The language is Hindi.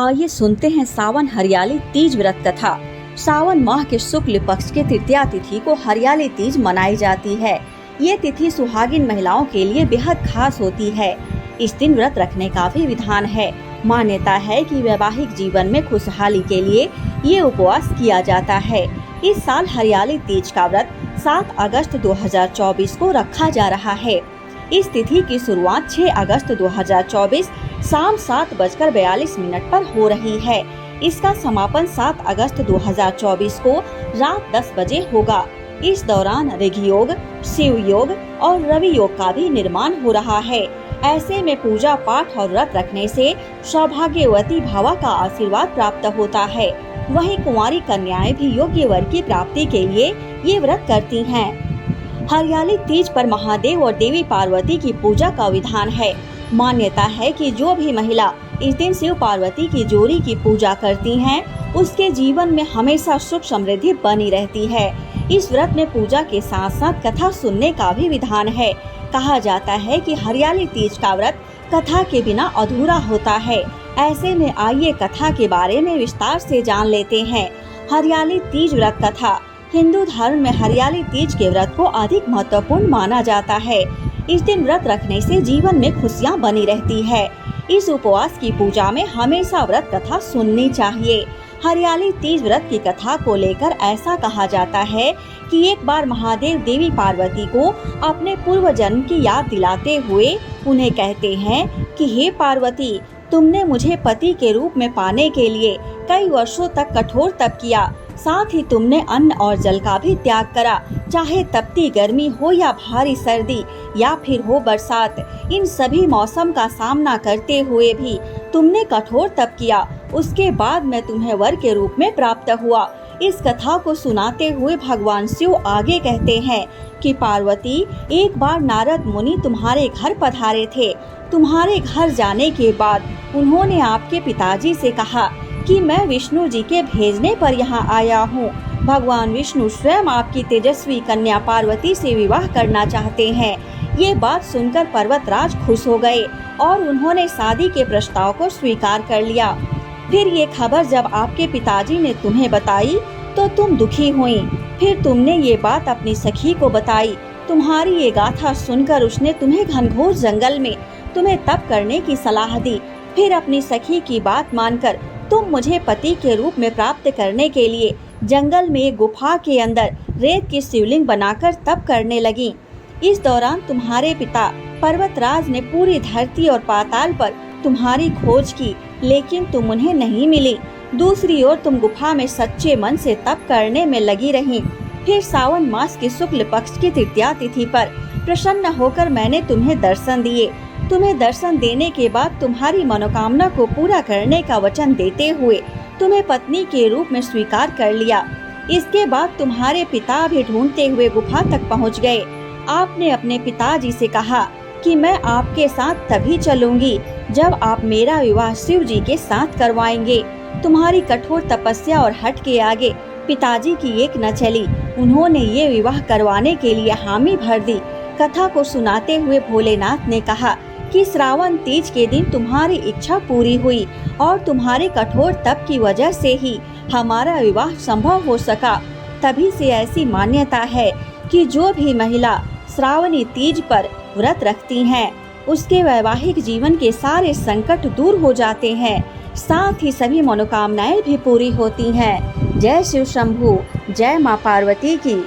आइए सुनते हैं सावन हरियाली तीज व्रत कथा। सावन माह के शुक्ल पक्ष के तृतीया तिथि को हरियाली तीज मनाई जाती है। ये तिथि सुहागिन महिलाओं के लिए बेहद खास होती है। इस दिन व्रत रखने का भी विधान है। मान्यता है कि वैवाहिक जीवन में खुशहाली के लिए ये उपवास किया जाता है। इस साल हरियाली तीज का व्रत 7 अगस्त 2024 को रखा जा रहा है। इस तिथि की शुरुआत 6 अगस्त 2024 शाम 7:42 पर हो रही है। इसका समापन 7 अगस्त 2024 को रात 10 बजे होगा। इस दौरान ऋग योग, शिव योग और रवि योग का भी निर्माण हो रहा है। ऐसे में पूजा पाठ और व्रत रखने से सौभाग्यवती भवा का आशीर्वाद प्राप्त होता है। वहीं कुंवारी कन्याएं भी योग्य वर की प्राप्ति के लिए ये व्रत करती हैं। हरियाली तीज पर महादेव और देवी पार्वती की पूजा का विधान है। मान्यता है कि जो भी महिला इस दिन शिव पार्वती की जोड़ी की पूजा करती हैं, उसके जीवन में हमेशा सुख समृद्धि बनी रहती है। इस व्रत में पूजा के साथ साथ कथा सुनने का भी विधान है। कहा जाता है कि हरियाली तीज का व्रत कथा के बिना अधूरा होता है। ऐसे में आइए कथा के बारे में विस्तार से जान लेते हैं। हरियाली तीज व्रत कथा। हिंदू धर्म में हरियाली तीज के व्रत को अधिक महत्वपूर्ण माना जाता है। इस दिन व्रत रखने से जीवन में खुशियां बनी रहती है। इस उपवास की पूजा में हमेशा व्रत कथा सुननी चाहिए। हरियाली तीज व्रत की कथा को लेकर ऐसा कहा जाता है कि एक बार महादेव देवी पार्वती को अपने पूर्व जन्म की याद दिलाते हुए उन्हें कहते हैं कि हे पार्वती, तुमने मुझे पति के रूप में पाने के लिए कई वर्षों तक कठोर तप किया। साथ ही तुमने अन्न और जल का भी त्याग करा। चाहे तपती गर्मी हो या भारी सर्दी या फिर हो बरसात, इन सभी मौसम का सामना करते हुए भी तुमने कठोर तप किया। उसके बाद मैं तुम्हें वर के रूप में प्राप्त हुआ। इस कथा को सुनाते हुए भगवान शिव आगे कहते हैं कि पार्वती, एक बार नारद मुनि तुम्हारे घर पधारे थे। तुम्हारे घर जाने के बाद उन्होंने आपके पिताजी से कहा कि मैं विष्णु जी के भेजने पर यहाँ आया हूँ। भगवान विष्णु स्वयं आपकी तेजस्वी कन्या पार्वती से विवाह करना चाहते हैं। ये बात सुनकर पर्वतराज खुश हो गए और उन्होंने शादी के प्रस्ताव को स्वीकार कर लिया। फिर ये खबर जब आपके पिताजी ने तुम्हें बताई तो तुम दुखी हुई। फिर तुमने ये बात अपनी सखी को बताई। तुम्हारी ये गाथा सुनकर उसने तुम्हें घनघोर जंगल में तुम्हें तप करने की सलाह दी। फिर अपनी सखी की बात मानकर तुम मुझे पति के रूप में प्राप्त करने के लिए जंगल में एक गुफा के अंदर रेत की शिवलिंग बनाकर तप करने लगी। इस दौरान तुम्हारे पिता पर्वतराज ने पूरी धरती और पाताल पर तुम्हारी खोज की, लेकिन तुम उन्हें नहीं मिली। दूसरी ओर तुम गुफा में सच्चे मन से तप करने में लगी रही। फिर सावन मास के शुक्ल पक्ष की तृतीया तिथि पर प्रसन्न होकर मैंने तुम्हें दर्शन दिए। तुम्हें दर्शन देने के बाद तुम्हारी मनोकामना को पूरा करने का वचन देते हुए तुम्हें पत्नी के रूप में स्वीकार कर लिया। इसके बाद तुम्हारे पिता भी ढूंढते हुए गुफा तक पहुंच गए। आपने अपने पिताजी से कहा कि मैं आपके साथ तभी चलूंगी जब आप मेरा विवाह शिव जी के साथ करवाएंगे। तुम्हारी कठोर तपस्या और हट के आगे पिताजी की एक न चली। उन्होंने ये विवाह करवाने के लिए हामी भर दी। कथा को सुनाते हुए भोलेनाथ ने कहा कि श्रावण तीज के दिन तुम्हारी इच्छा पूरी हुई और तुम्हारे कठोर तप की वजह से ही हमारा विवाह संभव हो सका। तभी से ऐसी मान्यता है कि जो भी महिला श्रावणी तीज पर व्रत रखती हैं, उसके वैवाहिक जीवन के सारे संकट दूर हो जाते हैं। साथ ही सभी मनोकामनाएं भी पूरी होती हैं। जय शिव शंभू, जय माँ पार्वती की।